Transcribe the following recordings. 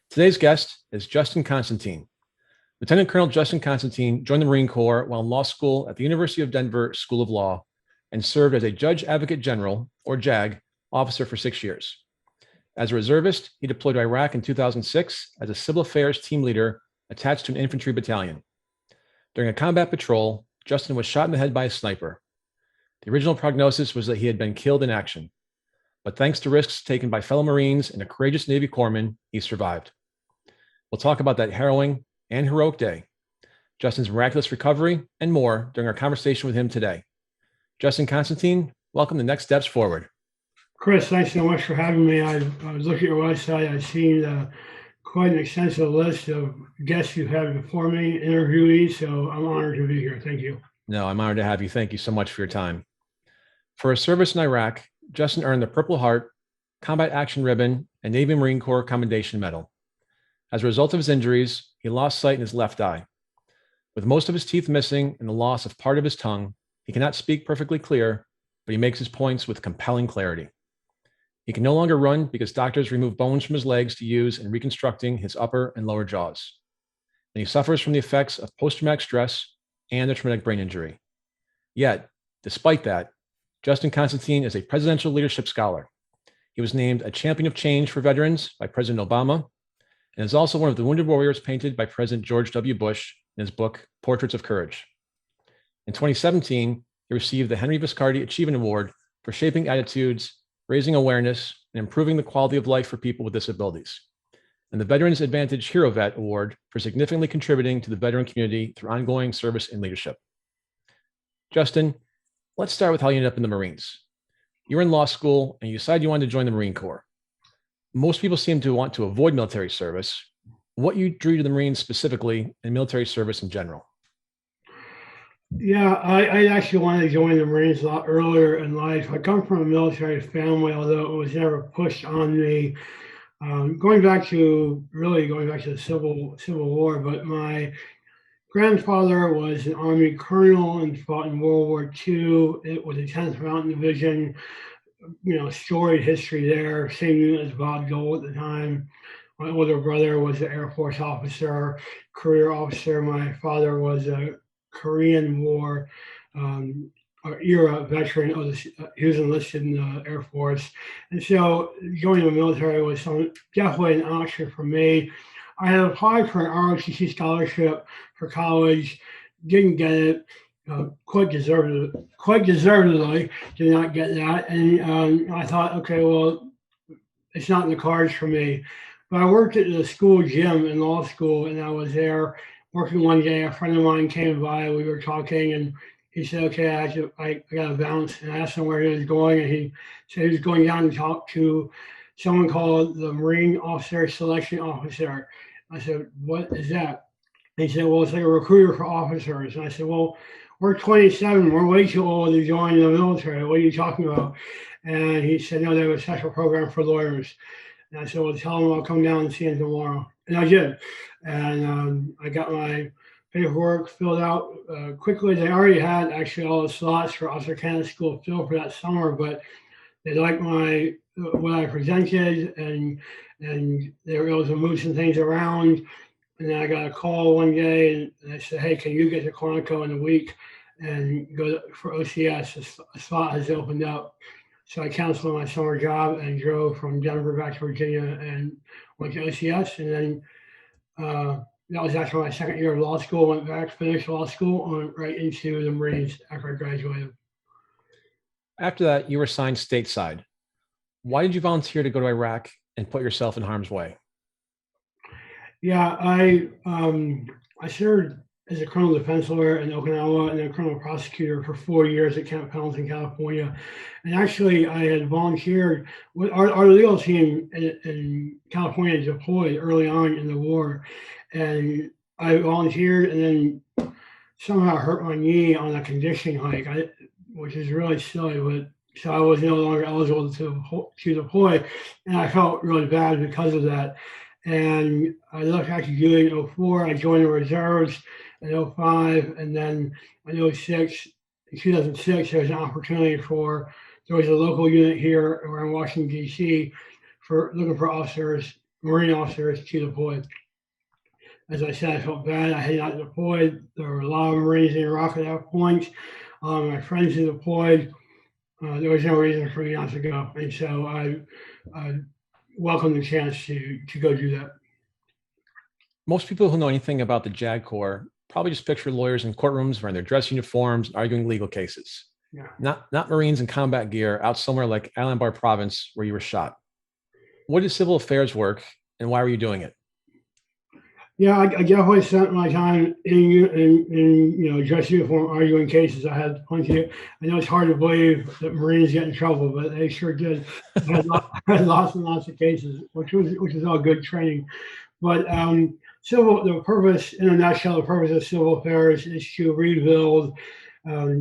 Today's guest is Justin Constantine. Lieutenant Colonel Justin Constantine joined the Marine Corps while in law school at the University of Denver School of Law and served as a Judge Advocate General, or JAG, officer for 6 years. As a reservist, he deployed to Iraq in 2006 as a civil affairs team leader attached to an infantry battalion. During a combat patrol, Justin was shot in the head by a sniper. The original prognosis was that he had been killed in action, but thanks to risks taken by fellow Marines and a courageous Navy corpsman, he survived. We'll talk about that harrowing and heroic day, Justin's miraculous recovery, and more during our conversation with him today. Justin Constantine, welcome to Next Steps Forward. Chris, thanks so much for having me. I was looking at your website. I've seen quite an extensive list of guests you've had before me, interviewees, so I'm honored to be here. Thank you. No, I'm honored to have you. Thank you so much for your time. For his service in Iraq, Justin earned the Purple Heart, Combat Action Ribbon, and Navy Marine Corps Commendation Medal. As a result of his injuries, he lost sight in his left eye. With most of his teeth missing and the loss of part of his tongue, he cannot speak perfectly clear, but he makes his points with compelling clarity. He can no longer run because doctors remove bones from his legs to use in reconstructing his upper and lower jaws. And he suffers from the effects of post-traumatic stress and a traumatic brain injury. Yet, despite that, Justin Constantine is a presidential leadership scholar. He was named a champion of change for veterans by President Obama, and is also one of the wounded warriors painted by President George W. Bush in his book, Portraits of Courage. In 2017, he received the Henry Viscardi Achievement Award for shaping attitudes, raising awareness, and improving the quality of life for people with disabilities, and the Veterans Advantage Hero Vet Award for significantly contributing to the veteran community through ongoing service and leadership. Justin, let's start with how you ended up in the Marines. You were in law school and you decided you wanted to join the Marine Corps. Most people seem to want to avoid military service. What drew you to the Marines specifically and military service in general? Yeah, I actually wanted to join the Marines a lot earlier in life. I come from a military family, although it was never pushed on me. Going back to the Civil War, but my grandfather was an Army colonel and fought in World War II. It was the 10th Mountain Division. Storied history there, same unit as Bob Dole at the time. My older brother was an Air Force officer, career officer. My father was a Korean War era veteran. He was enlisted in the Air Force. And so joining the military was definitely an option for me. I had applied for an ROTC scholarship for college, didn't get it. Quite deservedly did not get that. And I thought, okay, well, it's not in the cards for me. But I worked at the school gym in law school, and I was there working one day. A friend of mine came by, we were talking, and he said, okay, I got to bounce. And I asked him where he was going, and he said he was going down to talk to someone called the Marine Officer Selection Officer. I said, what is that? And he said, well, it's like a recruiter for officers. And I said, well, we're 27. We're way too old to join the military. What are you talking about? And he said, no, they have a special program for lawyers. And I said, well, tell him I'll come down and see him tomorrow. And I did. And I got my paperwork filled out quickly. They already had actually all the slots for officer candidate school filled for that summer, but they liked what I presented, and they were able to move some things around. And then I got a call one day, and they said, hey, can you get to Quantico in a week and go for OCS? A slot has opened up. So I canceled my summer job and drove from Denver back to Virginia and went to OCS. And then that was after my second year of law school. Went back, finished law school, and went right into the Marines after I graduated. After that, you were assigned stateside. Why did you volunteer to go to Iraq and put yourself in harm's way? Yeah, I served as a criminal defense lawyer in Okinawa and a criminal prosecutor for 4 years at Camp Pendleton, California. And actually, I had volunteered with our legal team in California deployed early on in the war. And I volunteered and then somehow hurt my knee on a conditioning hike, which is really silly, but so I was no longer eligible to deploy. And I felt really bad because of that. And I left active duty in 2004. I joined the reserves in 2005, and then in 2006, there was an opportunity there was a local unit here around Washington, D.C. for looking for officers Marine officers to deploy. As I said, I felt bad. I had not deployed. There were a lot of Marines in Iraq at that point. My friends who deployed, there was no reason for me not to go. And so I welcomed the chance to go do that. Most people who know anything about the JAG Corps probably just picture lawyers in courtrooms wearing their dress uniforms, arguing legal cases. Yeah. Not Marines in combat gear out somewhere like Anbar province where you were shot. What is civil affairs work and why were you doing it? Yeah, I definitely spent my time in dress uniform arguing cases. I had plenty. I know it's hard to believe that Marines get in trouble, but they sure did. I had lots and lots of cases, which is all good training. But the purpose, in a nutshell, the purpose of civil affairs is to rebuild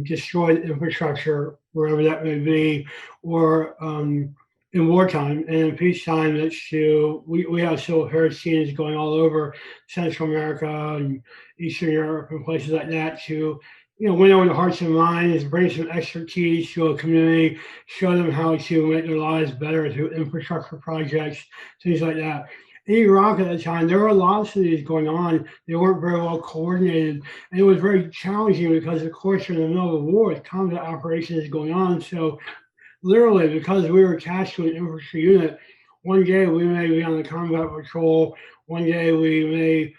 destroyed infrastructure wherever that may be, or in wartime, and in peacetime, it's we have civil affairs teams going all over Central America and Eastern Europe and places like that to win over the hearts and minds, bring some expertise to a community, show them how to make their lives better through infrastructure projects, things like that. In Iraq at the time, there were lots of these going on. They weren't very well coordinated, and it was very challenging because, of course, you're in the middle of a war, combat operations going on. So literally, because we were attached to an infantry unit, one day we may be on the combat patrol, one day we may,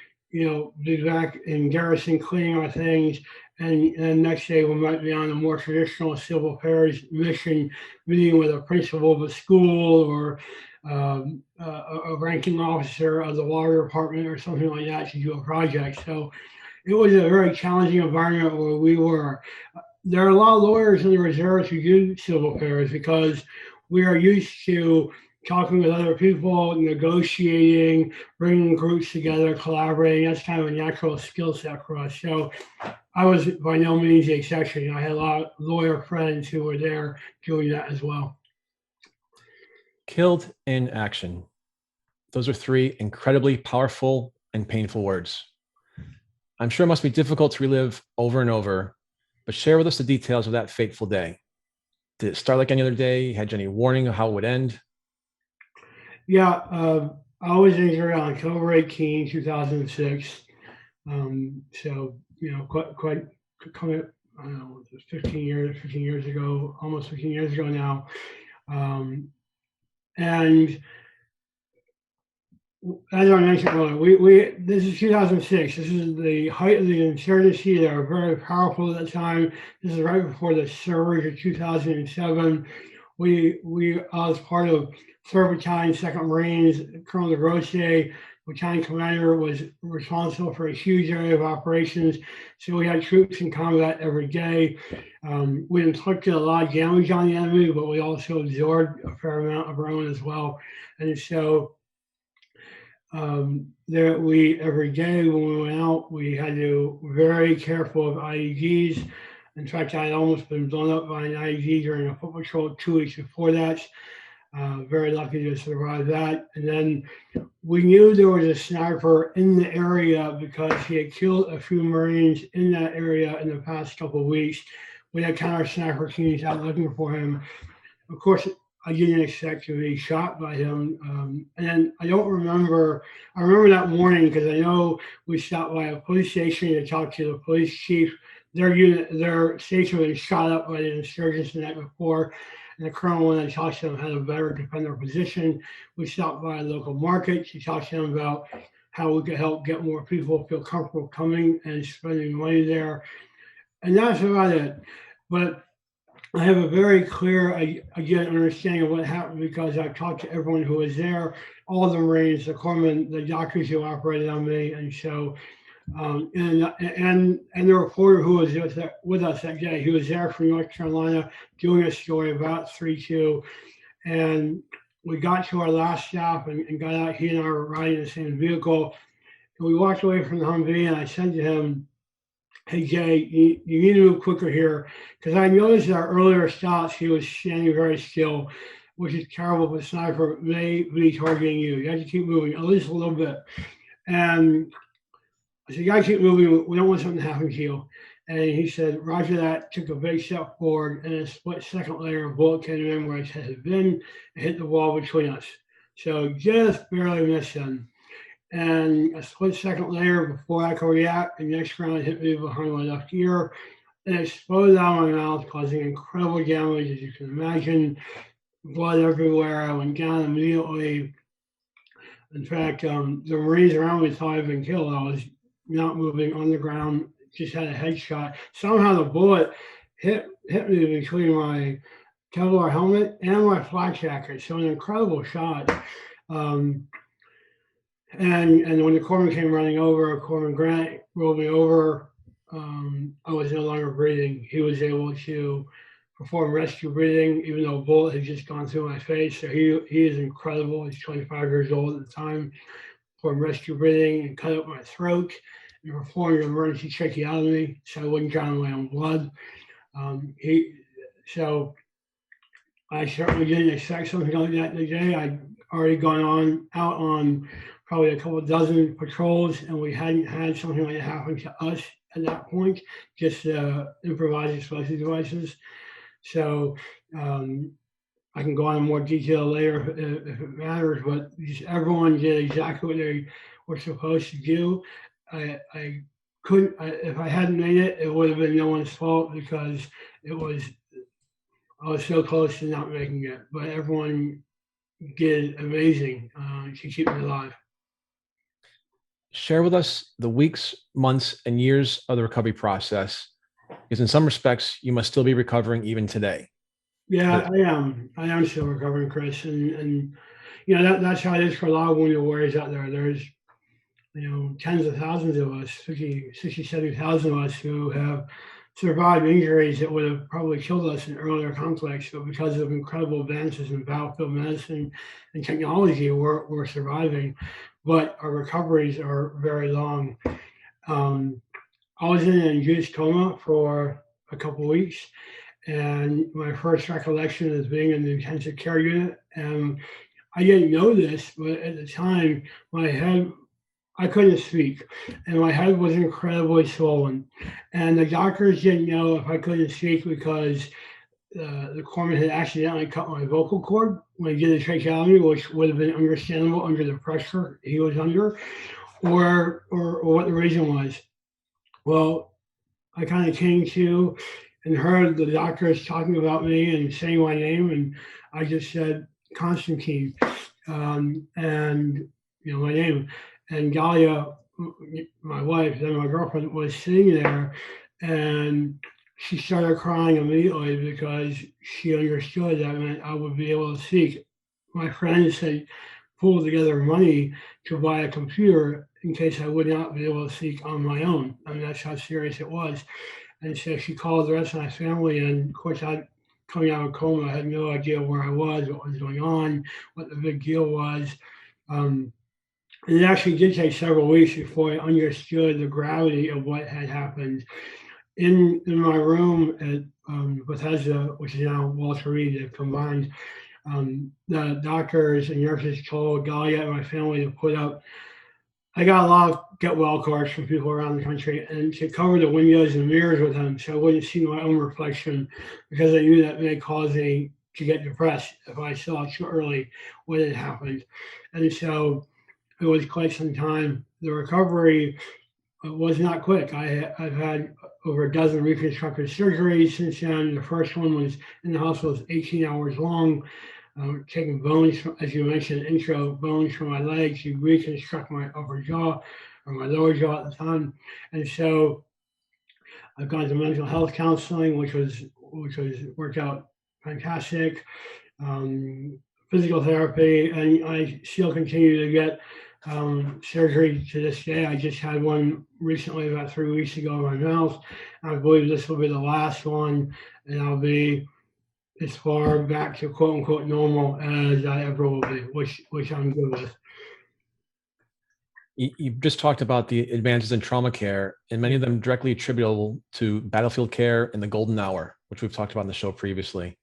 be back in garrison cleaning our things, and next day we might be on a more traditional civil affairs mission, meeting with a principal of a school or a ranking officer of the water department or something like that to do a project. So it was a very challenging environment where we were. There are a lot of lawyers in the reserves who do civil affairs because we are used to talking with other people, negotiating, bringing groups together, collaborating. That's kind of a natural skill set for us. So I was by no means the exception. I had a lot of lawyer friends who were there doing that as well. Killed in action. Those are three incredibly powerful and painful words. I'm sure it must be difficult to relive over and over, but share with us the details of that fateful day. Did it start like any other day? Had you any warning of how it would end? Yeah, I was injured on October 18, 2006. So, quite coming, I don't know, 15 years ago, almost 15 years ago now. And as I mentioned earlier, this is 2006. This is the height of the insurgency. They were very powerful at the time. This is right before the surge of 2007. I was part of 3rd Battalion, 2nd Marines. Colonel DeGrosse, battalion commander, was responsible for a huge area of operations. So we had troops in combat every day. We inflicted a lot of damage on the enemy, but we also absorbed a fair amount of our own as well. And so every day when we went out, we had to be very careful of IEDs. In fact, I had almost been blown up by an IED during a foot patrol 2 weeks before that. Very lucky to survive that. And then we knew there was a sniper in the area because he had killed a few Marines in that area in the past couple of weeks. We had counter sniper teams out looking for him. Of course, I didn't expect to be shot by him. And I remember that morning because I know we stopped by a police station to talk to the police chief. Their station was shot up by the insurgents the night before. And the colonel, when I talked to him, had a better defend their position. We stopped by a local market to talk to him about how we could help get more people feel comfortable coming and spending money there. And that's about it. But I have a very clear, again, understanding of what happened because I've talked to everyone who was there, all the Marines, the corpsmen, the doctors who operated on me. And so, and the reporter who was with us that day, he was there from North Carolina doing a story about 3-2. And we got to our last stop and got out. He and I were riding the same vehicle. And we walked away from the Humvee and I said to him, "Hey, Jay, you need to move quicker here." Because I noticed that our earlier shots, he was standing very still, which is terrible, but sniper may be targeting you. You have to keep moving, at least a little bit. And I said, "You got to keep moving. We don't want something to happen to you." And he said, "Roger that," took a big step forward, and a split second later, a bullet came in where his head had been and hit the wall between us. So just barely missed him. And a split second later, before I could react, the next round hit me behind my left ear and exploded out of my mouth, causing incredible damage, as you can imagine. Blood everywhere. I went down immediately. In fact, the Marines around me thought I'd been killed. I was not moving on the ground, just had a headshot. Somehow the bullet hit me between my Kevlar helmet and my flak jacket. So an incredible shot. Um, and when the corpsman came running over, Corpsman Grant rolled me over. I was no longer breathing. He was able to perform rescue breathing, even though a bullet had just gone through my face. So he is incredible. He's 25 years old at the time. Performed rescue breathing and cut up my throat and performed an emergency tracheotomy so I wouldn't drown in my own blood. So I certainly didn't expect something like that today. I'd already gone out on probably a couple dozen patrols, and we hadn't had something like that happen to us at that point, just improvised explosive devices. So I can go on in more detail later if it matters, but just everyone did exactly what they were supposed to do. I couldn't, if I hadn't made it, it would have been no one's fault because it was, I was so close to not making it, but everyone did amazing to keep me alive. Share with us the weeks, months, and years of the recovery process, because in some respects, you must still be recovering even today. Yeah, I am. I am still recovering, Chris, and you know that's how it is for a lot of wounded warriors out there. There's tens of thousands of us, 60, 70,000 of us who have survived injuries that would have probably killed us in earlier conflicts, but because of incredible advances in battlefield medicine and technology, we're surviving. But our recoveries are very long. I was in an induced coma for a couple of weeks, and my first recollection is being in the intensive care unit. And I didn't know this, but at the time, my head, I couldn't speak, and my head was incredibly swollen. And the doctors didn't know if I couldn't speak because the corpsman had accidentally cut my vocal cord when he did the tracheotomy, which would have been understandable under the pressure he was under, or what the reason was. Well, I kind of came to and heard the doctors talking about me and saying my name, and I just said Constantine, and my name. And Galia, my wife, then my girlfriend, was sitting there, and she started crying immediately because she understood that meant I would be able to speak. My friends had pulled together money to buy a computer in case I would not be able to speak on my own. I mean, that's how serious it was. And so she called the rest of my family, and of course, coming out of coma, I had no idea where I was, what was going on, what the big deal was. And it actually did take several weeks before I understood the gravity of what had happened. In my room at Bethesda, which is now Walter Reed, they've combined. The doctors and nurses told Galia and my family to put up. I got a lot of get well cards from people around the country, and to cover the windows and mirrors with them so I wouldn't see my own reflection, because I knew that may cause me to get depressed if I saw too early what had happened. And so it was quite some time. The recovery was not quick. I've had over a dozen reconstructive surgeries since then. The first one was in the hospital, was 18 hours long. Taking bones, as you mentioned, intro bones from my legs to reconstruct my upper jaw or my lower jaw at the time. And so I've gone to mental health counseling, which was worked out fantastic. Physical therapy, and I still continue to get surgery to this day. I just had one recently, about 3 weeks ago, in my mouth. I believe this will be the last one, and I'll be as far back to quote unquote normal as I ever will be, which I'm good with. You just talked about the advances in trauma care, and many of them directly attributable to battlefield care and the golden hour, which we've talked about in the show previously.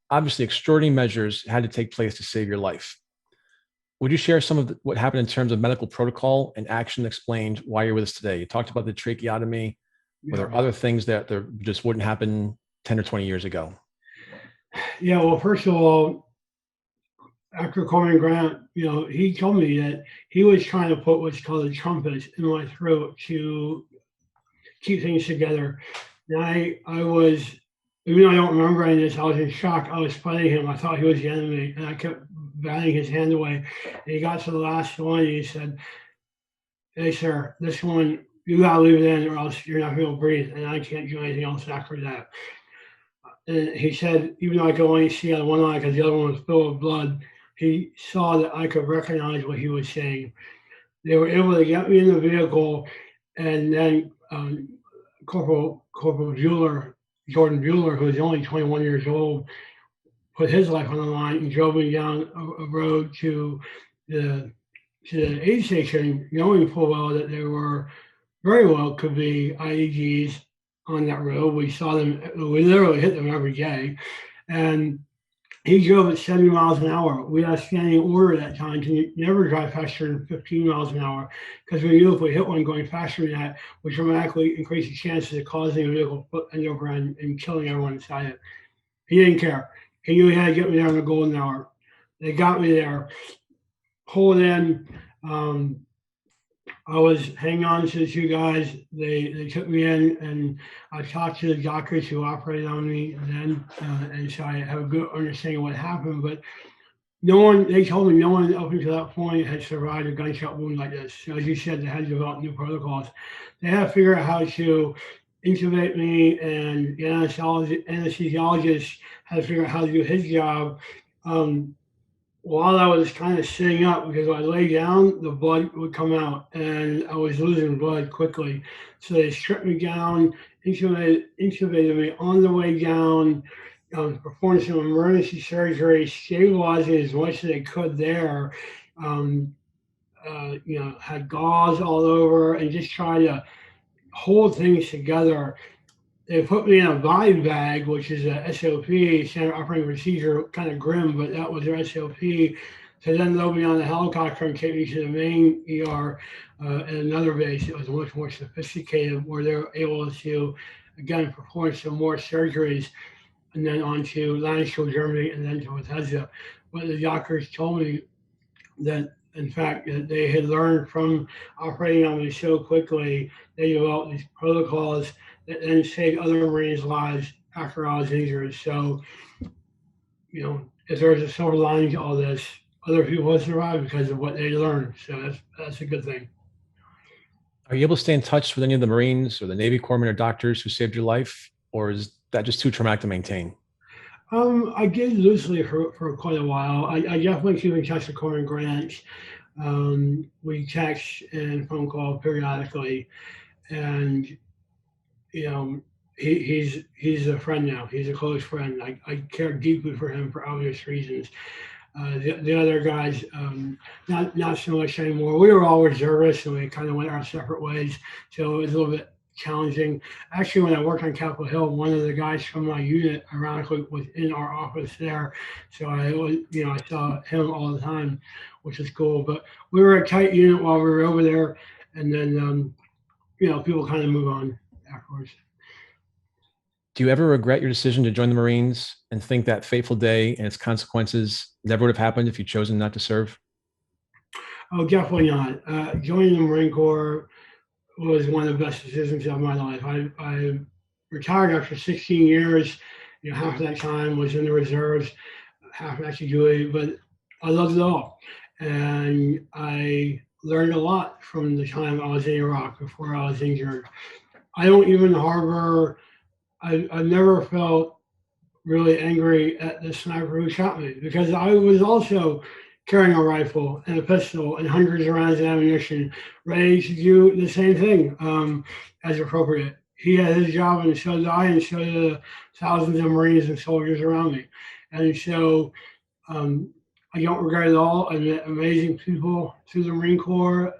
Obviously, extraordinary measures had to take place to save your life. Would you share some of what happened in terms of medical protocol and action explained why you're with us today? You talked about the tracheotomy. Were there other things that there just wouldn't happen 10 or 20 years ago? Yeah, well, first of all, after Coleman Grant, he told me that he was trying to put what's called a trumpet in my throat to keep things together. And I was, even though I don't remember any of this, I was in shock. I was fighting him. I thought he was the enemy, and I kept batting his hand away. And he got to the last one, and he said, "Hey, sir, this one, you gotta leave it in, or else you're not gonna be able to breathe, and I can't do anything else after that." And he said, even though I could only see out of one eye because the other one was filled with blood, he saw that I could recognize what he was saying. They were able to get me in the vehicle, and then Corporal Jordan Bueller, who was only 21 years old, put his life on the line and drove me down a road the to the aid station, knowing full well that there were very well could be IEDs on that road. We saw them, we literally hit them every day. And he drove at 70 miles an hour. We had a standing order at that time to never drive faster than 15 miles an hour because we knew if we hit one going faster than that, would dramatically increase the chances of causing a vehicle to end over and killing everyone inside it. He didn't care. He knew he had to get me there in the golden hour. They got me there, pulled in. I was hanging on to the two guys. They took me in, and I talked to the doctors who operated on me then, and so I have a good understanding of what happened. But they told me no one up until that point had survived a gunshot wound like this. So as you said, they had to develop new protocols. They had to figure out how to intubate me, and the anesthesiologist had to figure out how to do his job. While I was kind of sitting up, because when I lay down, the blood would come out, and I was losing blood quickly. So they stripped me down, intubated me on the way down, performed some emergency surgery, stabilizing as much as they could there. Had gauze all over, and just tried to hold things together. They put me in a body bag, which is a SOP, standard operating procedure, kind of grim, but that was their SOP. So then load me on the helicopter and take me to the main ER at another base. It was much more sophisticated, where they were able to, again, perform some more surgeries, and then on to Landstuhl, Germany, and then to Bethesda. But the doctors told me that, in fact, they had learned from operating on me so quickly, they developed these protocols that then saved other Marines' lives after I was injured. So, if there's a silver lining to all this, other people have survived because of what they learned. So that's a good thing. Are you able to stay in touch with any of the Marines or the Navy corpsmen or doctors who saved your life, or is that just too traumatic to maintain? I did loosely for quite a while. I definitely keep in touch with Coleman Grant. We text and phone call periodically, and he's a friend now. He's a close friend. I care deeply for him for obvious reasons. The other guys, not so much anymore. We were all reservists, and we kind of went our separate ways. So it was a little bit challenging. Actually, when I worked on Capitol Hill, one of the guys from my unit, ironically, was in our office there. So I saw him all the time, which is cool. But we were a tight unit while we were over there, and then people kind of move on afterwards. Do you ever regret your decision to join the Marines and think that fateful day and its consequences never would have happened if you'd chosen not to serve? Oh, definitely not. Joining the Marine Corps was one of the best decisions of my life. I retired after 16 years. Half of that time was in the reserves, half active duty, but I loved it all. And I learned a lot from the time I was in Iraq before I was injured. I don't even harbor, I never felt really angry at the sniper who shot me, because I was also carrying a rifle and a pistol and hundreds of rounds of ammunition, ready to do the same thing as appropriate. He had his job, and so did I, and so did the thousands of Marines and soldiers around me. And so I don't regret it all. I met amazing people through the Marine Corps.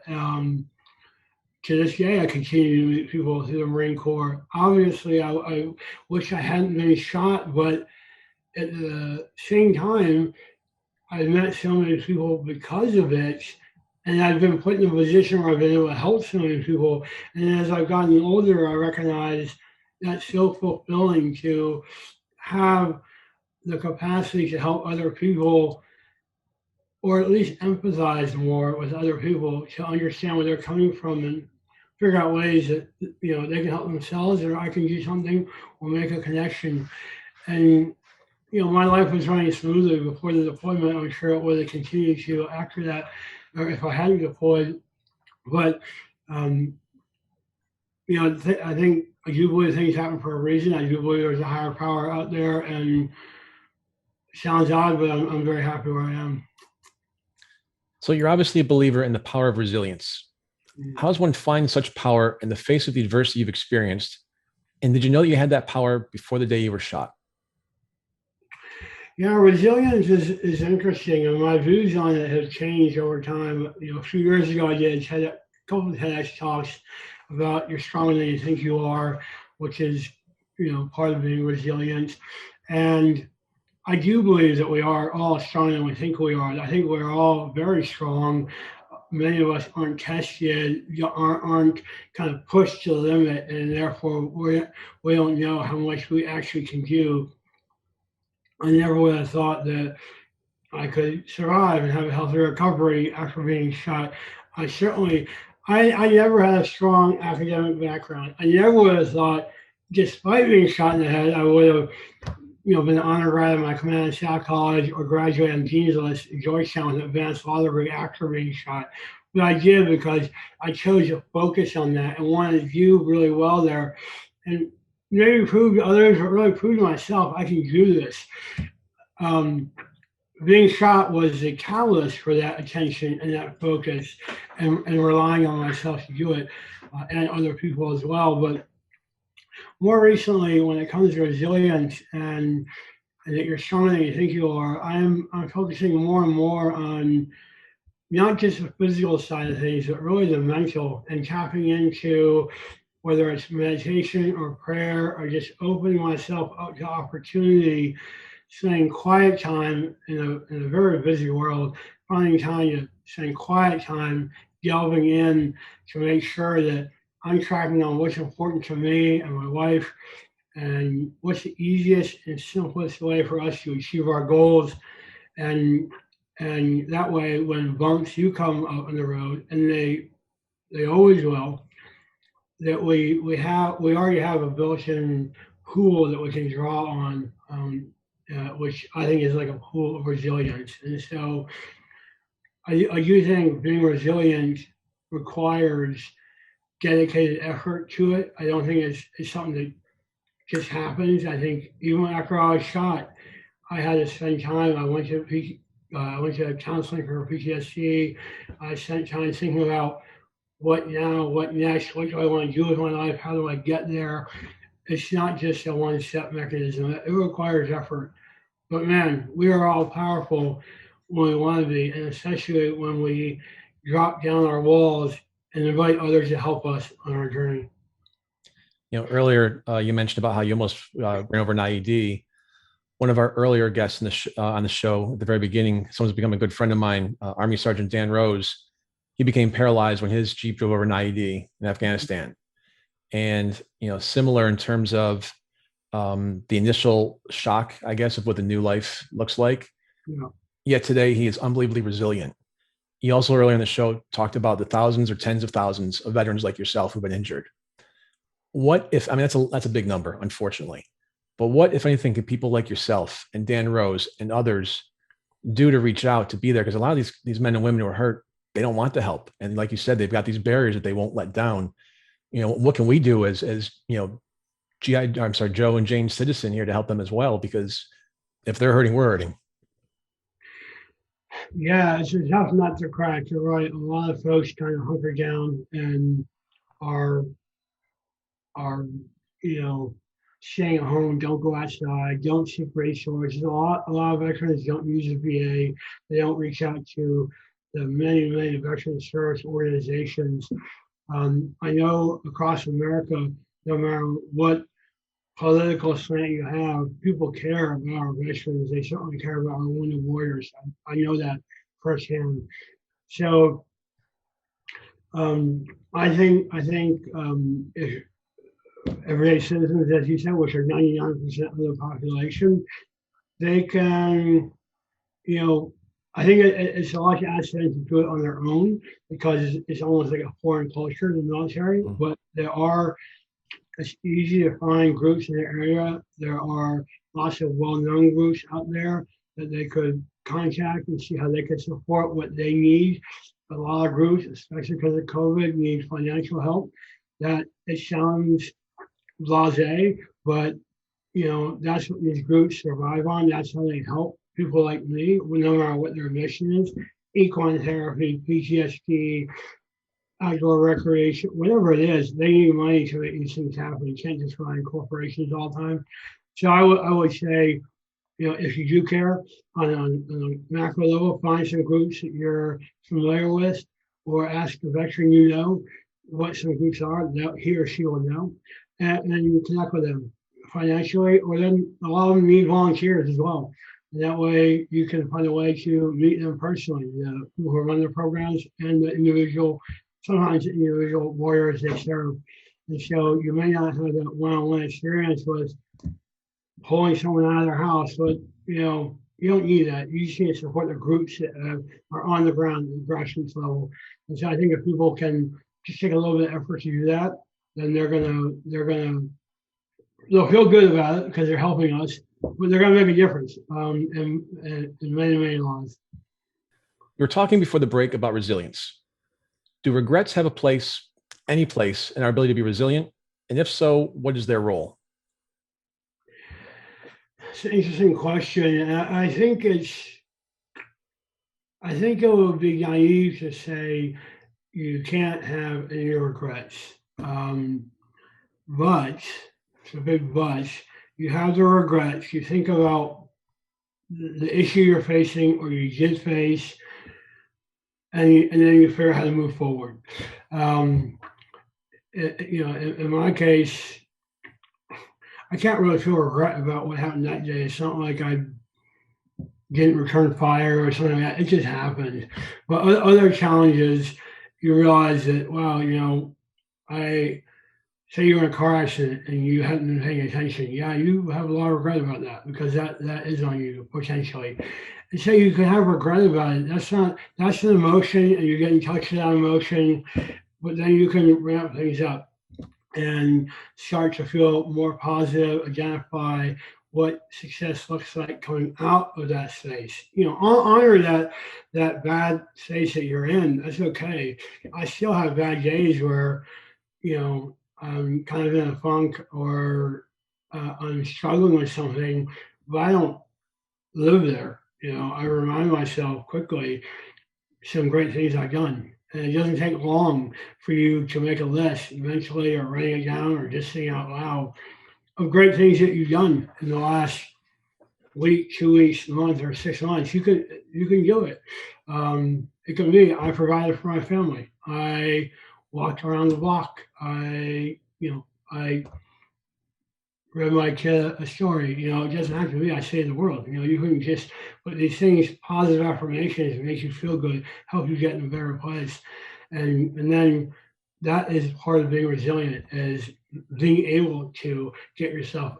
To this day, I continue to meet people through the Marine Corps. Obviously, I wish I hadn't been shot, but at the same time, I've met so many people because of it, and I've been put in a position where I've been able to help so many people. And as I've gotten older, I recognize that's so fulfilling to have the capacity to help other people or at least empathize more with other people to understand where they're coming from and figure out ways that they can help themselves, or I can do something or make a connection. And my life was running smoothly before the deployment. I'm sure it would have continued to after that, or if I hadn't deployed. But um, I think I do believe things happen for a reason. I do believe there's a higher power out there, and it sounds odd, but I'm very happy where I am. So you're obviously a believer in the power of resilience. How does one find such power in the face of the adversity you've experienced? And did you know that you had that power before the day you were shot? Yeah, resilience is interesting, and my views on it have changed over time. A few years ago, I did a couple of TEDx talks about you're stronger than you think you are, which is part of being resilient. And I do believe that we are all stronger than we think we are. I think we're all very strong. Many of us aren't tested, aren't kind of pushed to the limit, and therefore we don't know how much we actually can do. I never would have thought that I could survive and have a healthy recovery after being shot. I certainly, I never had a strong academic background. I never would have thought, despite being shot in the head, I would have, been an honor grad at my command and staff college or graduated on Dean's List at Georgetown with an advanced law degree after being shot. But I did because I chose to focus on that and wanted to do really well there. And maybe prove to others, but really prove to myself I can do this. Being shot was the catalyst for that attention and that focus, and relying on myself to do it, and other people as well. But more recently, when it comes to resilience and that you're stronger than you think you are, I'm focusing more and more on not just the physical side of things, but really the mental, and tapping into whether it's meditation or prayer or just opening myself up to opportunity, spending quiet time in a very busy world, finding time to spend quiet time delving in to make sure that I'm tracking on what's important to me and my wife, and what's the easiest and simplest way for us to achieve our goals. And and that way, when bumps do come up on the road, and they always will, that we already have a built-in pool that we can draw on, which I think is like a pool of resilience. And so I do think being resilient requires dedicated effort to it. I don't think it's something that just happens. I think even after I was shot, I had to spend time. I went to counseling for PTSD. I spent time thinking about what now, what next, what do I want to do with my life, how do I get there. It's not just a one-step mechanism. It requires effort. But man, we are all powerful when we want to be, and especially when we drop down our walls and invite others to help us on our journey. Earlier you mentioned about how you almost ran over an IED. One of our earlier guests on the show at the very beginning, someone's become a good friend of mine, Army Sergeant Dan Rose. He became paralyzed when his Jeep drove over an IED in Afghanistan. And, similar in terms of the initial shock, I guess, of what the new life looks like. Yeah. Yet today he is unbelievably resilient. He also earlier in the show talked about the thousands or tens of thousands of veterans like yourself who've been injured. What if, I mean, that's a big number, unfortunately. But what, if anything, can people like yourself and Dan Rose and others do to reach out, to be there? Because a lot of these men and women who are hurt, they don't want the help. And like you said, they've got these barriers that they won't let down. What can we do as Joe and Jane Citizen here to help them as well? Because if they're hurting, we're hurting. Yeah, it's a tough nut to crack. You're right. A lot of folks kind of hunker down and are staying at home, don't go outside, don't seek resources. A lot of veterans don't use the VA. They don't reach out to the many veteran service organizations. I know across America, no matter what political slant you have, people care about our veterans. They certainly care about our wounded warriors. I know that firsthand. So I think if everyday citizens, as you said, which are 99% of the population, they can, I think it's a lot to ask them to do it on their own because it's almost like a foreign culture in the military. Mm. But it's easy to find groups in the area. There are lots of well-known groups out there that they could contact and see how they could support what they need. A lot of groups, especially because of COVID, need financial help. That it sounds blasé, but that's what these groups survive on. That's how they help people like me, no matter what their mission is. Equine therapy, PTSD, outdoor recreation, whatever it is, they need money to make these things happen. You can't just rely on corporations all the time. So I would say, if you do care on a macro level, find some groups that you're familiar with, or ask a veteran what some groups are that he or she will know, and then you connect with them financially, or then a lot of them need volunteers as well. And that way you can find a way to meet them personally, the people who run the programs and the individual, sometimes the individual warriors they serve. And so you may not have that one-on-one experience with pulling someone out of their house, but you don't need that. You just need to support the groups that are on the ground at the grassroots level. And so I think if people can just take a little bit of effort to do that, then they'll feel good about it because they're helping us, but they're going to make a difference in many lives. We were talking before the break about resilience. Do regrets have any place in our ability to be resilient? And if so, what is their role? It's an interesting question. I think it would be naive to say you can't have any regrets. But it's a big but. You have the regrets. You think about the issue you're facing or you did face, and then you figure out how to move forward. In my case, I can't really feel regret about what happened that day. It's not like I didn't return fire or something like that. It just happened. But other challenges, you realize that, wow, I say you're in a car accident and you haven't been paying attention. Yeah, you have a lot of regret about that because that is on you potentially. And so you can have regret about it. That's an emotion, and you're getting touched with that emotion. But then you can ramp things up and start to feel more positive, identify what success looks like coming out of that space. Honor that bad space that you're in. That's okay. I still have bad days where, I'm kind of in a funk or I'm struggling with something, but I don't live there. I remind myself quickly some great things I've done. And it doesn't take long for you to make a list eventually, or writing it down, or just saying out loud of great things that you've done in the last week, 2 weeks, month, or 6 months. You can do it. It can be I provided for my family. I walked around the block. I read my kid a story. It doesn't have to be I saved the world. You can just put these things, positive affirmations, it makes you feel good, help you get in a better place. And then that is part of being resilient, is being able to get yourself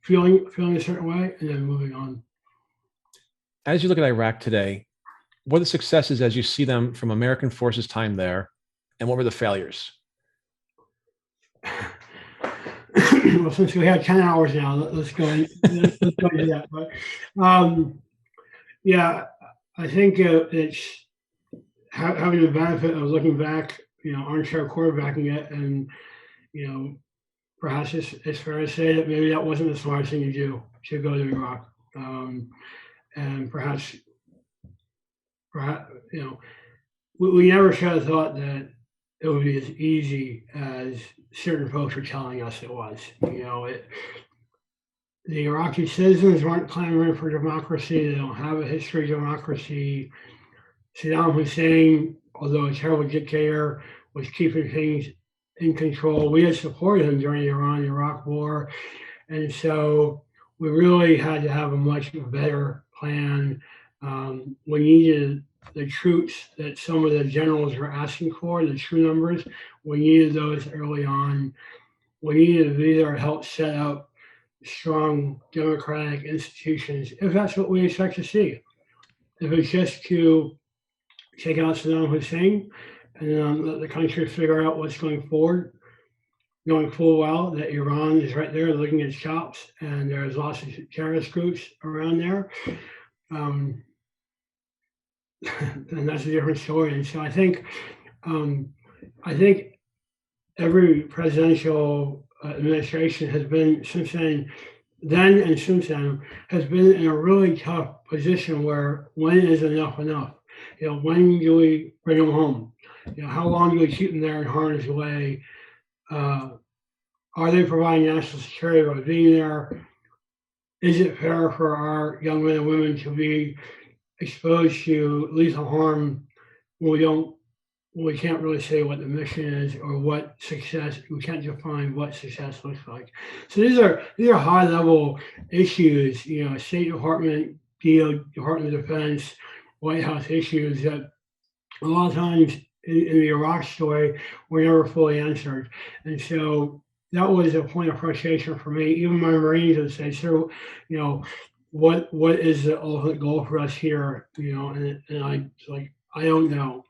feeling a certain way and then moving on. As you look at Iraq today, what are the successes as you see them from American forces' time there, and what were the failures? Well, since we have 10 hours now, let's go into that. But yeah, I think it's having the benefit of looking back, armchair quarterbacking it, and perhaps it's fair to say that maybe that wasn't the smartest thing to do, to go to Iraq, and perhaps we never should have thought that it would be as easy as certain folks were telling us it was. The Iraqi citizens weren't clamoring for democracy. They don't have a history of democracy. Saddam Hussein, although a terrible dictator, was keeping things in control. We had supported him during the Iran-Iraq war. And so we really had to have a much better plan. We needed the troops that some of the generals were asking for, the true numbers. We needed those early on. We needed to be there to help set up strong democratic institutions, if that's what we expect to see. if it's just to take out Saddam Hussein and let the country figure out what's going forward, knowing full well that Iran is right there looking at shops and there's lots of terrorist groups around there, and that's a different story. And so I think every presidential administration has been since then and since then has been in a really tough position where when is enough enough? When do we bring them home? How long do we keep them there in harm's way? Are they providing national security by being there? Is it fair for our young men and women to be exposed to lethal harm when we can't really say what the mission is or what success, we can't define what success looks like. So these are high level issues, State Department, Department of Defense, White House issues that a lot of times in the Iraq story were never fully answered. And so that was a point of frustration for me. Even my Marines would say, so, what is the ultimate goal for us here? And I like, I don't know.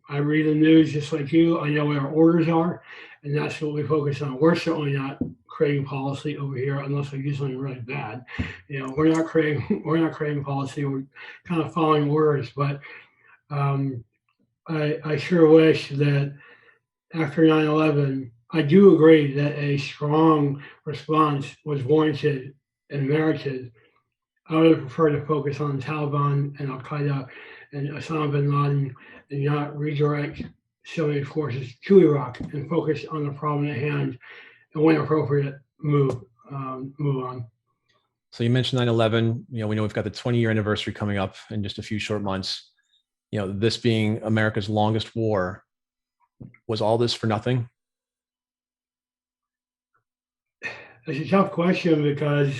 I read the news just like you. I know what our orders are, and that's what we focus on. We're certainly not creating policy over here unless we do something really bad. We're not creating policy. We're kind of following orders. But I sure wish that after 9/11, I do agree that a strong response was warranted and merited. I would prefer to focus on the Taliban and Al Qaeda and Osama bin Laden and not redirect Soviet forces to Iraq and focus on the problem at hand and when appropriate, move on. So you mentioned 9/11. We know we've got the 20-year anniversary coming up in just a few short months. This being America's longest war, was all this for nothing? It's a tough question because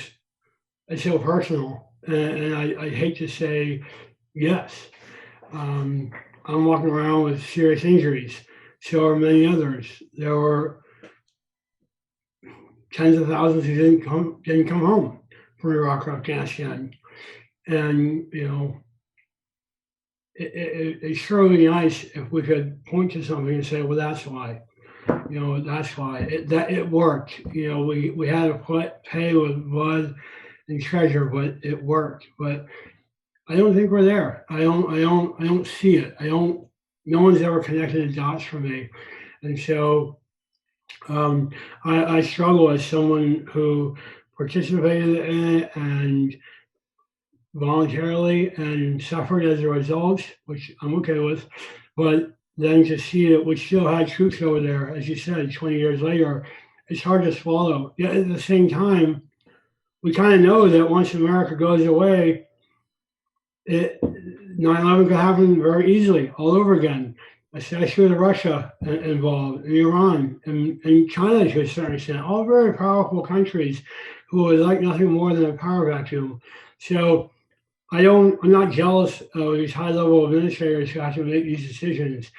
it's so personal, and I hate to say yes. I'm walking around with serious injuries. So are many others. There were tens of thousands who didn't come home from Iraq or Afghanistan, and it sure would be nice if we could point to something and say, well, that's why. That's why it worked. We had to pay with blood and treasure, but it worked. But I don't think we're there. I don't see it. No one's ever connected the dots for me. And so I struggle as someone who participated in it and voluntarily and suffered as a result, which I'm okay with. But then to see that we still had troops over there, as you said, 20 years later, it's hard to swallow. Yet at the same time, we kind of know that once America goes away, 9/11 could happen very easily all over again, especially with Russia involved, and Iran, and China to a certain extent, all very powerful countries who would like nothing more than a power vacuum. So I'm not jealous of these high-level administrators who have to make these decisions.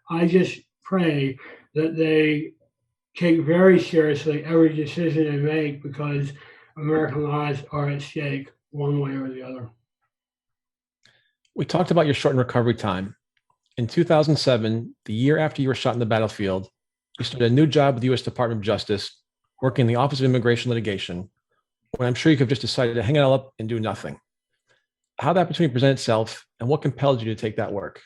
I just pray that they take very seriously every decision they make because American lives are at stake one way or the other. We talked about your shortened recovery time. In 2007, the year after you were shot in the battlefield, you started a new job with the U.S. Department of Justice, working in the Office of Immigration Litigation, when I'm sure you could have just decided to hang it all up and do nothing. How that opportunity presented itself, and what compelled you to take that work?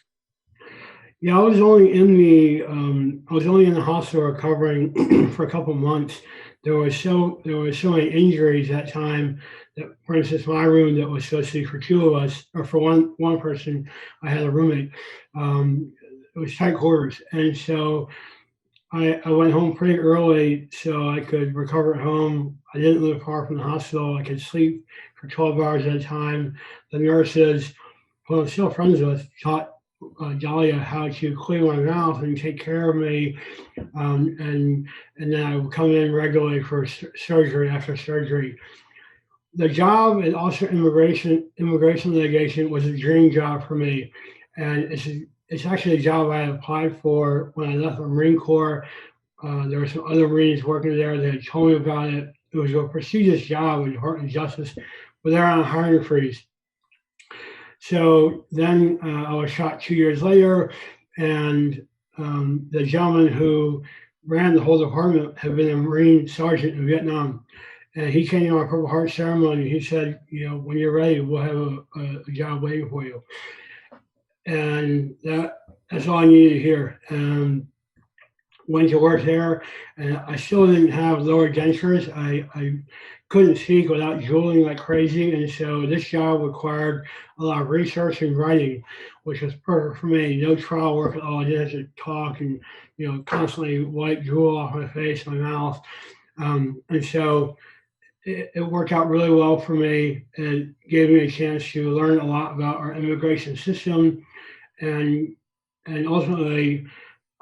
Yeah, I was only in the hospital recovering for a couple months. There were so many injuries that time that, for instance, my room that was supposed to be for two of us, or for one person, I had a roommate. It was tight quarters, and so I went home pretty early so I could recover at home. I didn't live far from the hospital. I could sleep for 12 hours at a time. The nurses, who I'm still friends with, taught Dahlia how to clean my mouth and take care of me. And then I would come in regularly for surgery after surgery. The job and also immigration litigation was a dream job for me. And it's actually a job I applied for when I left the Marine Corp. There were some other Marines working there. They had told me about it. It was a prestigious job with the Department of Justice, but they're on a hiring freeze. So then I was shot 2 years later, and the gentleman who ran the whole department had been a Marine sergeant in Vietnam. And he came to our Purple Heart ceremony. He said, when you're ready, we'll have a job waiting for you. And that's all I needed to hear. And went to work there, and I still didn't have lower dentures. I couldn't speak without drooling like crazy, and so this job required a lot of research and writing, which was perfect for me. No trial work at all. I just had to talk and constantly wipe drool off my face, my mouth, and so it worked out really well for me and gave me a chance to learn a lot about our immigration system, and ultimately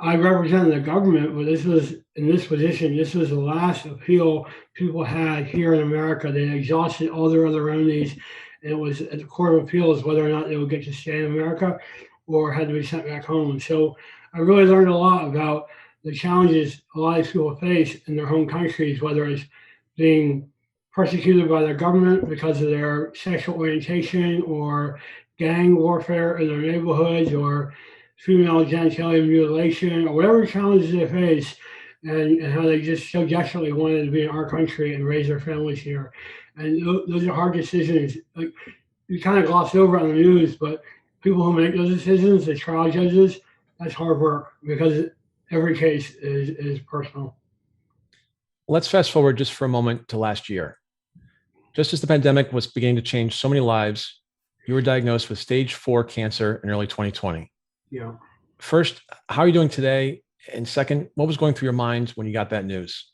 I represented the government, but this was in this position. This was the last appeal people had here in America. They exhausted all their other remedies, and it was at the Court of Appeals whether or not they would get to stay in America or had to be sent back home. So I really learned a lot about the challenges a lot of people face in their home countries, whether it's being persecuted by their government because of their sexual orientation or gang warfare in their neighborhoods or female genitalia mutilation or whatever challenges they face, and how they just so desperately wanted to be in our country and raise their families here. And those are hard decisions. Like, you kind of gloss over on the news, but people who make those decisions, the trial judges, that's hard work because every case is personal. Let's fast forward just for a moment to last year. Just as the pandemic was beginning to change so many lives, you were diagnosed with stage 4 cancer in early 2020. Yeah. First, how are you doing today? And second, what was going through your mind when you got that news?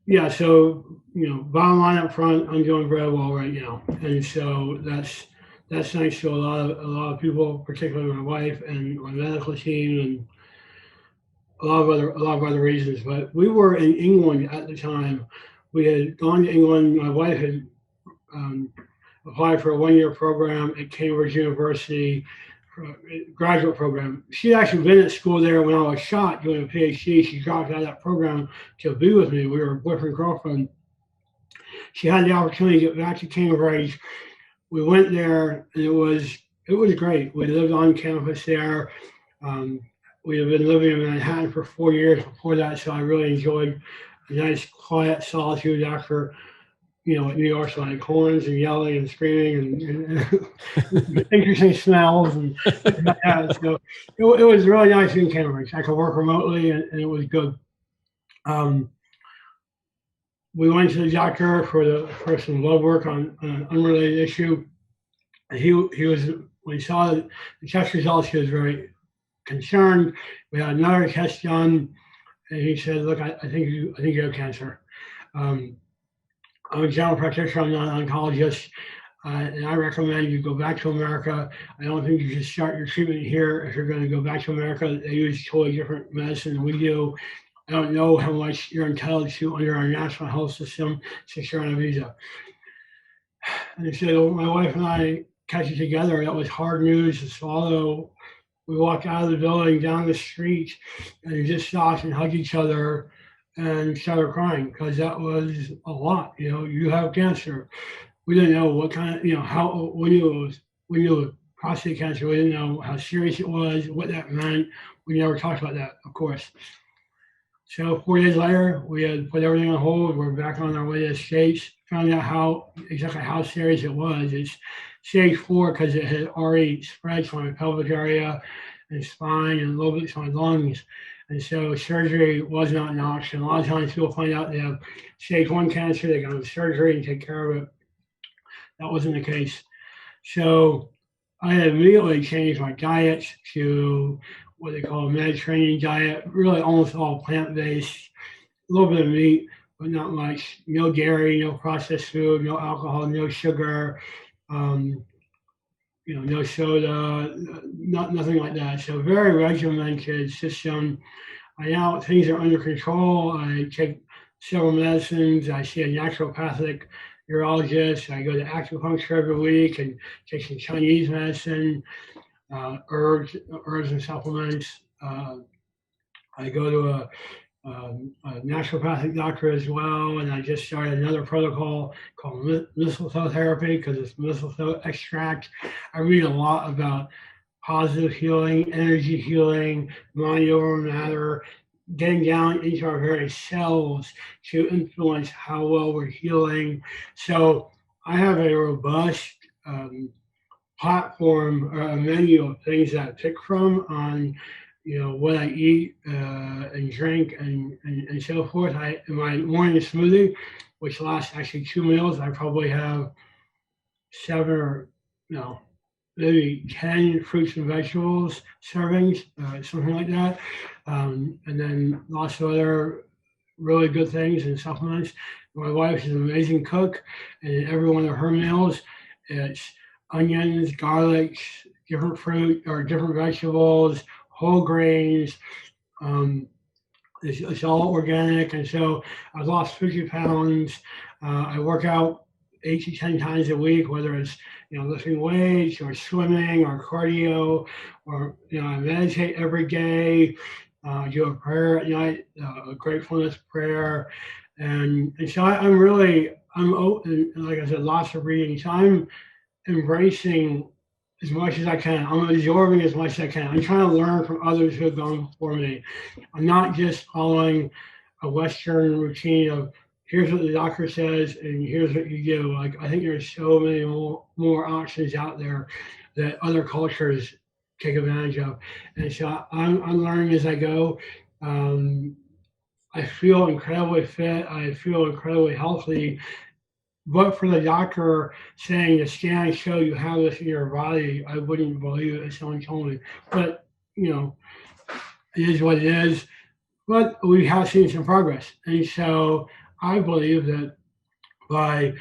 Yeah, so bottom line up front, I'm doing very well right now, and so that's thanks to a lot of people, particularly my wife and my medical team, and a lot of other reasons. But we were in England at the time. We had gone to England. My wife had applied for a 1-year program at Cambridge University, graduate program. She'd actually been at school there when I was shot doing a PhD. She dropped out of that program to be with me. We were boyfriend girlfriend. She had the opportunity to get back to Cambridge. We went there, and it was great. We lived on campus there. We had been living in Manhattan for 4 years before that, so I really enjoyed a nice, quiet solitude after New York's like horns and yelling and screaming and interesting smells and things like that. So it was really nice in Cambridge. I could work remotely, and it was good. We went to the doctor for some blood work on an unrelated issue. He was, when he saw the test results, he was very concerned. We had another test done, and he said, "Look, I think you have cancer." I'm a general practitioner. I'm not an oncologist, and I recommend you go back to America. I don't think you should start your treatment here if you're going to go back to America. They use totally different medicine than we do. I don't know how much you're entitled to under our national health system since you're on a visa. And so my wife and I catch it together. That was hard news to swallow. We walked out of the building down the street, and we just stopped and hugged each other and started crying because that was a lot. You have cancer. We didn't know what kind of, how, when you were prostate cancer, we didn't know how serious it was, what that meant. We never talked about that, of course. So 4 days later, we had put everything on hold. We're back on our way to the States. Found out exactly how serious it was. It's stage 4 because it had already spread to my pelvic area and spine and a little bit to my lungs. And so surgery was not an option. A lot of times people find out they have stage 1 cancer, they go to surgery and take care of it. That wasn't the case. So I had immediately changed my diet to what they call a Mediterranean diet, really almost all plant-based, a little bit of meat, but not much. No dairy, no processed food, no alcohol, no sugar, no soda, nothing like that. So very regimented system. Now things are under control. I take several medicines. I see a naturopathic urologist. I go to acupuncture every week and take some Chinese medicine, herbs and supplements. I go to a naturopathic doctor as well, and I just started another protocol called mistletoe therapy because it's mistletoe extract. I read a lot about positive healing, energy healing, mind over matter, getting down into our very cells to influence how well we're healing. So I have a robust platform or a menu of things that I pick from on, what I eat and drink and so forth. In my morning smoothie, which lasts actually 2 meals, I probably have 7 or maybe 10 fruits and vegetables servings, something like that. And then lots of other really good things and supplements. My wife is an amazing cook, and in every one of her meals, it's onions, garlic, different fruit or different vegetables, whole grains. It's all organic, and so I've lost 50 pounds. I work out 8 to 10 times a week, whether it's lifting weights or swimming or cardio, or I meditate every day. Do a prayer at night, a gratefulness prayer, and so I'm open. Like I said, lots of reading. So I'm embracing as much as I can. I'm absorbing as much as I can. I'm trying to learn from others who have gone before me. I'm not just following a Western routine of here's what the doctor says and here's what you do. Like I think there's so many more options out there that other cultures take advantage of, and so I'm learning as I go. I feel incredibly fit. I feel incredibly healthy. But for the doctor saying the scans show you have this in your body, I wouldn't believe it if someone told me. But it is what it is. But we have seen some progress, and so I believe that by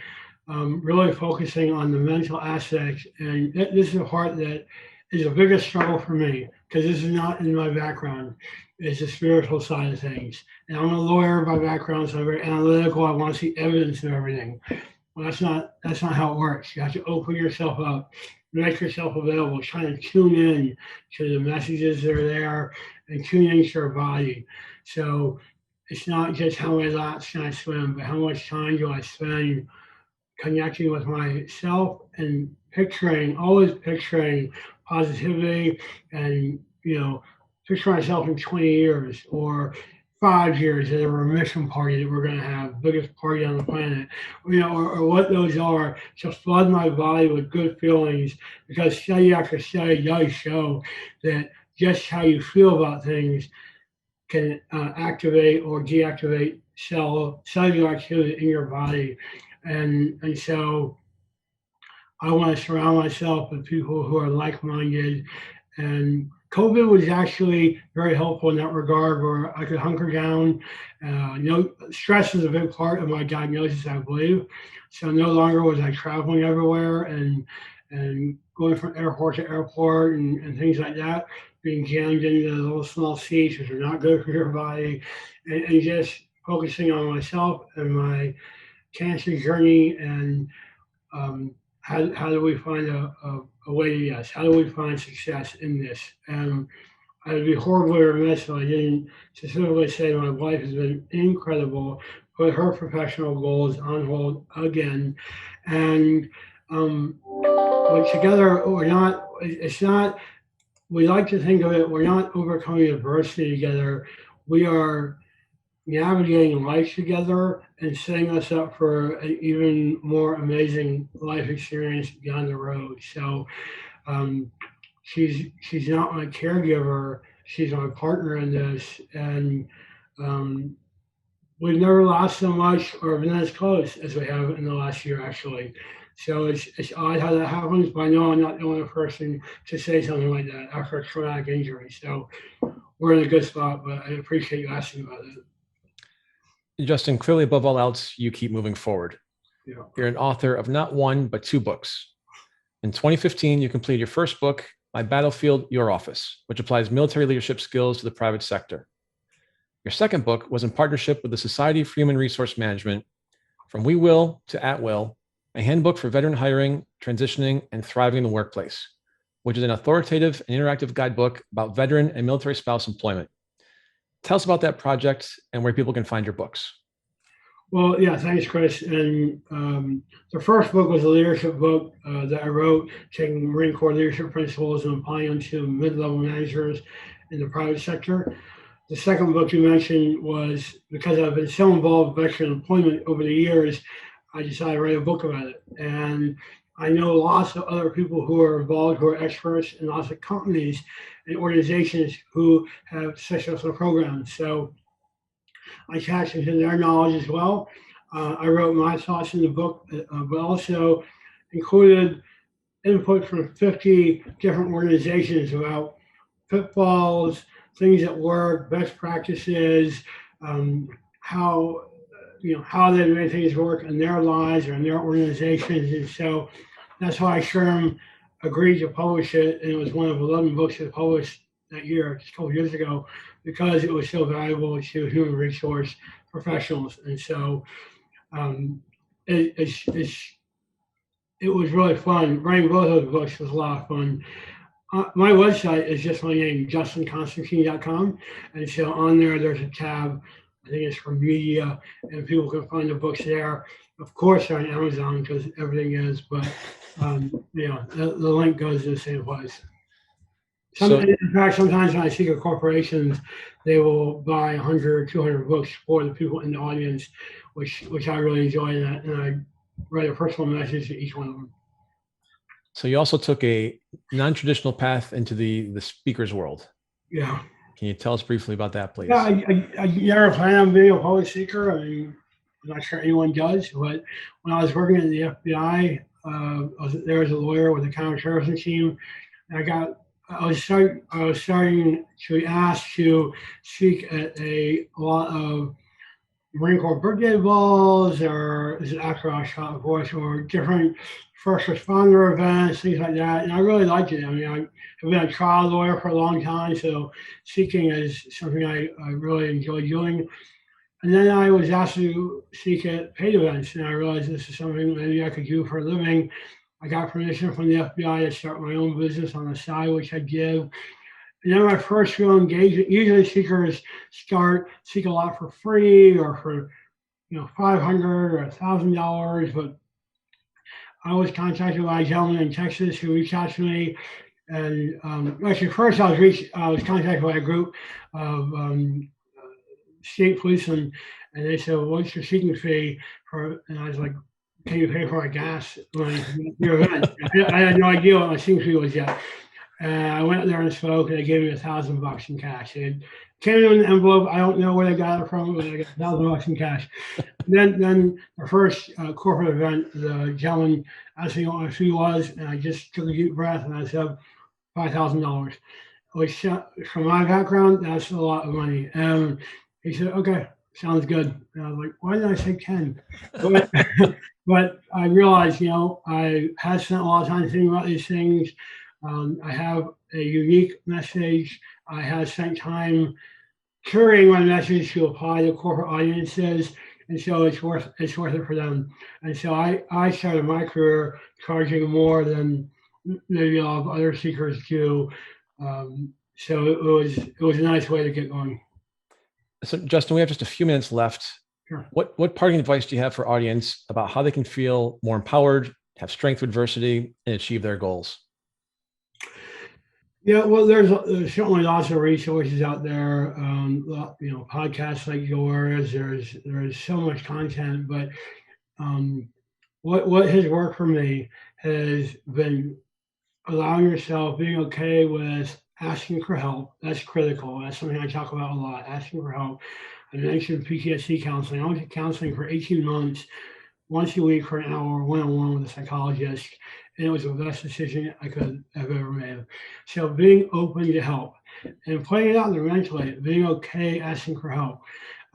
really focusing on the mental aspects, and this is the part that is the biggest struggle for me because this is not in my background. It's the spiritual side of things, and I'm a lawyer by background, so I'm very analytical. I want to see evidence of everything. Well, that's not how it works. You have to open yourself up, make yourself available, trying to tune in to the messages that are there, and tune into your body. So it's not just how many laps can I swim, but how much time do I spend connecting with myself and always picturing positivity, and picture myself in 20 years or 5 years at a remission party that we're going to have, biggest party on the planet, or what those are, to flood my body with good feelings, because study after study does show that just how you feel about things can activate or deactivate cellular activity in your body. And so I want to surround myself with people who are like-minded. And COVID was actually very helpful in that regard, where I could hunker down. Stress is a big part of my diagnosis, I believe. So no longer was I traveling everywhere and going from airport to airport and things like that, being jammed into the little small seats, which are not good for your body, and just focusing on myself and my cancer journey, and how do we find a way to yes? How do we find success in this? I'd be horribly remiss if I didn't specifically say my wife has been incredible, put her professional goals on hold again, and but together we're not. It's not. We like to think of it. We're not overcoming adversity together. We are navigating life together and setting us up for an even more amazing life experience down the road. So she's not my caregiver; she's my partner in this, and we've never lost so much or been as close as we have in the last year, actually. So it's odd how that happens, but I know I'm not the only person to say something like that after a traumatic injury. So we're in a good spot, but I appreciate you asking about it. Justin, clearly above all else, you keep moving forward. Yeah. You're an author of not one, but 2 books. In 2015, you completed your first book, My Battlefield, Your Office, which applies military leadership skills to the private sector. Your second book was in partnership with the Society for Human Resource Management, From We Will to At Will, a handbook for veteran hiring, transitioning, and thriving in the workplace, which is an authoritative and interactive guidebook about veteran and military spouse employment. Tell us about that project and where people can find your books. Well, yeah, thanks, Chris. And the first book was a leadership book that I wrote, taking Marine Corp leadership principles and applying them to mid-level managers in the private sector. The second book you mentioned was because I've been so involved with veteran employment over the years, I decided to write a book about it. And I know lots of other people who are involved, who are experts, and lots of companies and organizations who have successful programs. So I tapped into their knowledge as well. I wrote my thoughts in the book, but also included input from 50 different organizations about pitfalls, things that work, best practices, how they make things work in their lives or in their organizations. And so that's why SHRM agreed to publish it. And it was one of 11 books that published that year, just a couple of years ago, because it was so valuable to human resource professionals. And so it was really fun. Writing both of those books was a lot of fun. My website is just my name, justinconstantine.com. And so on there's a tab, I think it's for media, and people can find the books there. Of course, they're on Amazon because everything is, but the link goes to the same place. In fact, sometimes when I speak at corporations, they will buy 100 or 200 books for the people in the audience, which I really enjoy, and I write a personal message to each one of them. So you also took a non-traditional path into the speaker's world. Yeah. Can you tell us briefly about that, please? Yeah, I never planned on being a public speaker. I mean, I'm not sure anyone does, but when I was working at the FBI, I was there as a lawyer with the counterterrorism team, and I was starting to be asked to speak at a lot of Marine Corp birthday balls, or is it after I shot a voice, or different first responder events, things like that. And I really liked it. I mean, I've been a trial lawyer for a long time, so speaking is something I really enjoy doing. And then I was asked to speak at paid events, and I realized this is something maybe I could do for a living. I got permission from the FBI to start my own business on the side, which I did. And then my first real engagement, usually speakers seek a lot for free or for $500 or $1,000, but I was contacted by a gentleman in Texas who reached out to me, and actually first I was contacted by a group of state policemen, and they said, "What's your speaking fee for?" And I was like, "Can you pay for my gas when your event?" I had no idea what my speaking fee was yet. And I went there and spoke, and they gave me $1,000 in cash. It came in an envelope. I don't know where they got it from, but I got $1,000 in cash. Then the first corporate event, the gentleman asked me what my fee was, and I just took a deep breath and I said $5,000, which from my background, that's a lot of money. And he said, "Okay, sounds good." And I was like, "Why did I say 10?" But I realized, I had spent a lot of time thinking about these things. I have a unique message. I have spent time curating my message to apply to corporate audiences, and so it's worth it for them. And so I started my career charging more than maybe a lot of other speakers do. So it was a nice way to get going. So Justin, we have just a few minutes left. Sure. What parting advice do you have for audience about how they can feel more empowered, have strength through adversity, and achieve their goals? Yeah, well, there's certainly lots of resources out there. Podcasts like yours. There's so much content, but what has worked for me has been allowing yourself, being okay with asking for help. That's critical. That's something I talk about a lot. Asking for help. I mentioned PTSD counseling. I went to counseling for 18 months, once a week for an hour, one-on-one with a psychologist. And it was the best decision I could have ever made. So being open to help and playing it out there mentally, being okay asking for help.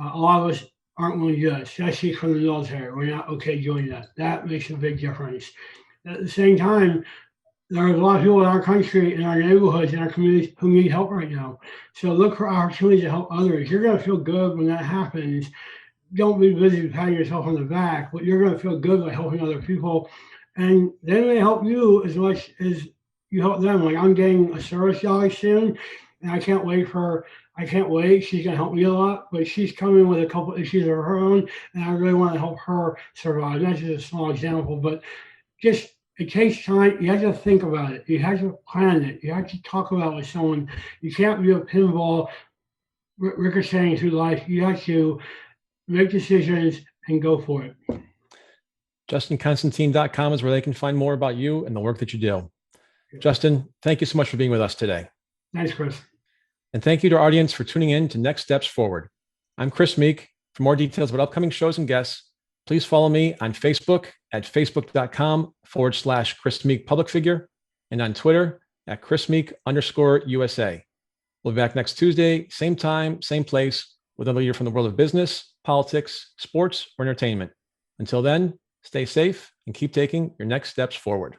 A lot of us aren't willing to do that, especially from the military. We're not okay doing that. That makes a big difference. At the same time, there are a lot of people in our country, in our neighborhoods, in our communities who need help right now. So look for opportunities to help others. You're going to feel good when that happens. Don't be busy patting yourself on the back, but you're going to feel good by helping other people. And they may help you as much as you help them. Like I'm getting a service dog soon, and I can't wait for I can't wait. She's going to help me a lot, but she's coming with a couple issues of her own, and I really want to help her survive. That's just a small example, but just it takes time. You have to think about it. You have to plan it. You have to talk about it with someone. You can't be a pinball ricocheting through life. You have to make decisions and go for it. JustinConstantine.com is where they can find more about you and the work that you do. Justin, thank you so much for being with us today. Thanks, Chris. And thank you to our audience for tuning in to Next Steps Forward. I'm Chris Meek. For more details about upcoming shows and guests, please follow me on Facebook at facebook.com/Chris Meek public figure and on Twitter at Chris Meek_USA. We'll be back next Tuesday, same time, same place, with another leader from the world of business, politics, sports, or entertainment. Until then, stay safe and keep taking your next steps forward.